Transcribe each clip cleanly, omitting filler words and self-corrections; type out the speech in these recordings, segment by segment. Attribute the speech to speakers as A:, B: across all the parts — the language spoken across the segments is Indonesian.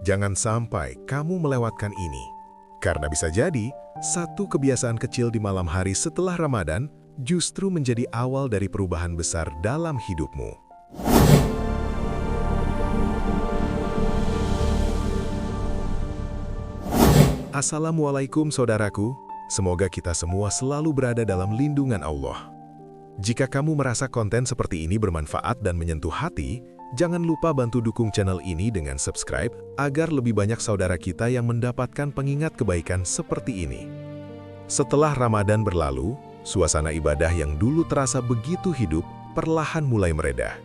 A: Jangan sampai kamu melewatkan ini. Karena bisa jadi, satu kebiasaan kecil di malam hari setelah Ramadan justru menjadi awal dari perubahan besar dalam hidupmu. Assalamualaikum saudaraku, semoga kita semua selalu berada dalam lindungan Allah. Jika kamu merasa konten seperti ini bermanfaat dan menyentuh hati, jangan lupa bantu dukung channel ini dengan subscribe agar lebih banyak saudara kita yang mendapatkan pengingat kebaikan seperti ini. Setelah Ramadan berlalu, suasana ibadah yang dulu terasa begitu hidup perlahan mulai mereda.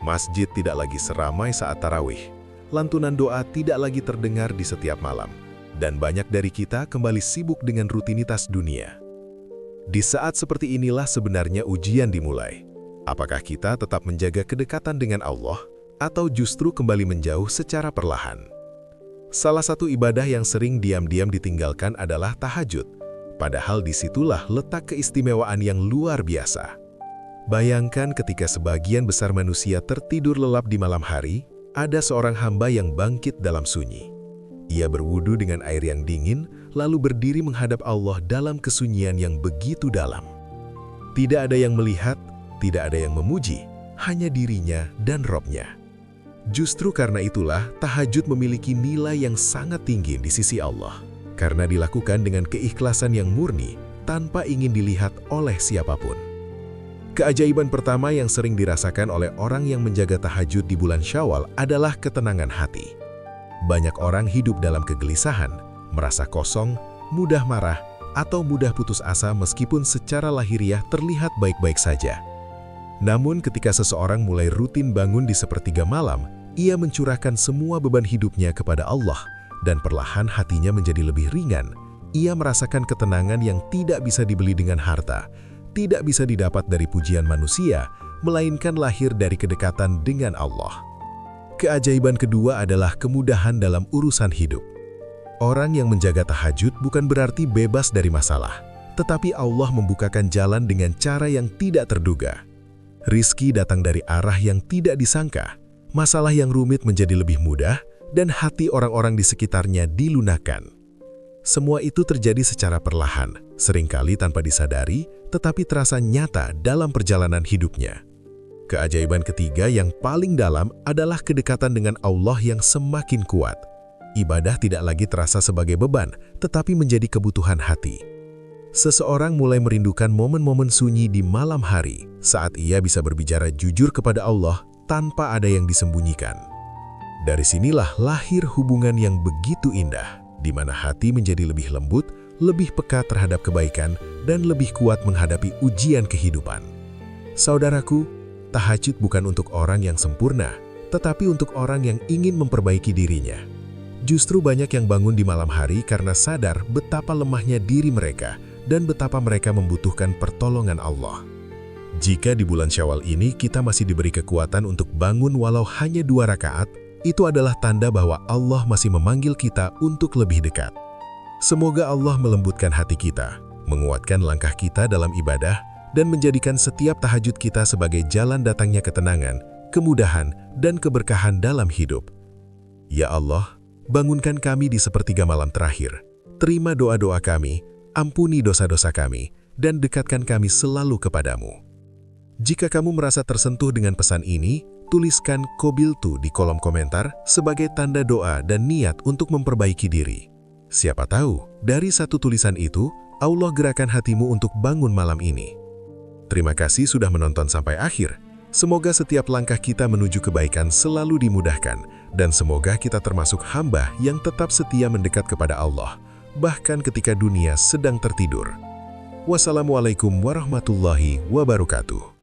A: Masjid tidak lagi seramai saat tarawih, lantunan doa tidak lagi terdengar di setiap malam, dan banyak dari kita kembali sibuk dengan rutinitas dunia. Di saat seperti inilah sebenarnya ujian dimulai. Apakah kita tetap menjaga kedekatan dengan Allah, atau justru kembali menjauh secara perlahan? Salah satu ibadah yang sering diam-diam ditinggalkan adalah tahajud, padahal disitulah letak keistimewaan yang luar biasa. Bayangkan ketika sebagian besar manusia tertidur lelap di malam hari, ada seorang hamba yang bangkit dalam sunyi. Ia berwudu dengan air yang dingin, lalu berdiri menghadap Allah dalam kesunyian yang begitu dalam. Tidak ada yang melihat, tidak ada yang memuji, hanya dirinya dan Robnya. Justru karena itulah tahajud memiliki nilai yang sangat tinggi di sisi Allah, karena dilakukan dengan keikhlasan yang murni, tanpa ingin dilihat oleh siapapun. Keajaiban pertama yang sering dirasakan oleh orang yang menjaga tahajud di bulan Syawal adalah ketenangan hati. Banyak orang hidup dalam kegelisahan, merasa kosong, mudah marah, atau mudah putus asa meskipun secara lahiriah terlihat baik-baik saja. Namun ketika seseorang mulai rutin bangun di sepertiga malam, ia mencurahkan semua beban hidupnya kepada Allah, dan perlahan hatinya menjadi lebih ringan. Ia merasakan ketenangan yang tidak bisa dibeli dengan harta, tidak bisa didapat dari pujian manusia, melainkan lahir dari kedekatan dengan Allah. Keajaiban kedua adalah kemudahan dalam urusan hidup. Orang yang menjaga tahajud bukan berarti bebas dari masalah, tetapi Allah membukakan jalan dengan cara yang tidak terduga. Rizki datang dari arah yang tidak disangka, masalah yang rumit menjadi lebih mudah, dan hati orang-orang di sekitarnya dilunakkan. Semua itu terjadi secara perlahan, seringkali tanpa disadari, tetapi terasa nyata dalam perjalanan hidupnya. Keajaiban ketiga yang paling dalam adalah kedekatan dengan Allah yang semakin kuat. Ibadah tidak lagi terasa sebagai beban, tetapi menjadi kebutuhan hati. Seseorang mulai merindukan momen-momen sunyi di malam hari, saat ia bisa berbicara jujur kepada Allah tanpa ada yang disembunyikan. Dari sinilah lahir hubungan yang begitu indah, di mana hati menjadi lebih lembut, lebih peka terhadap kebaikan, dan lebih kuat menghadapi ujian kehidupan. Saudaraku, tahajud bukan untuk orang yang sempurna, tetapi untuk orang yang ingin memperbaiki dirinya. Justru banyak yang bangun di malam hari karena sadar betapa lemahnya diri mereka dan betapa mereka membutuhkan pertolongan Allah. Jika di bulan Syawal ini kita masih diberi kekuatan untuk bangun walau hanya 2 rakaat, itu adalah tanda bahwa Allah masih memanggil kita untuk lebih dekat. Semoga Allah melembutkan hati kita, menguatkan langkah kita dalam ibadah, dan menjadikan setiap tahajud kita sebagai jalan datangnya ketenangan, kemudahan, dan keberkahan dalam hidup. Ya Allah, bangunkan kami di sepertiga malam terakhir. Terima doa-doa kami, ampuni dosa-dosa kami, dan dekatkan kami selalu kepadamu. Jika kamu merasa tersentuh dengan pesan ini, tuliskan Qobiltu di kolom komentar sebagai tanda doa dan niat untuk memperbaiki diri. Siapa tahu, dari satu tulisan itu, Allah gerakan hatimu untuk bangun malam ini. Terima kasih sudah menonton sampai akhir. Semoga setiap langkah kita menuju kebaikan selalu dimudahkan, dan semoga kita termasuk hamba yang tetap setia mendekat kepada Allah, bahkan ketika dunia sedang tertidur. Wassalamualaikum warahmatullahi wabarakatuh.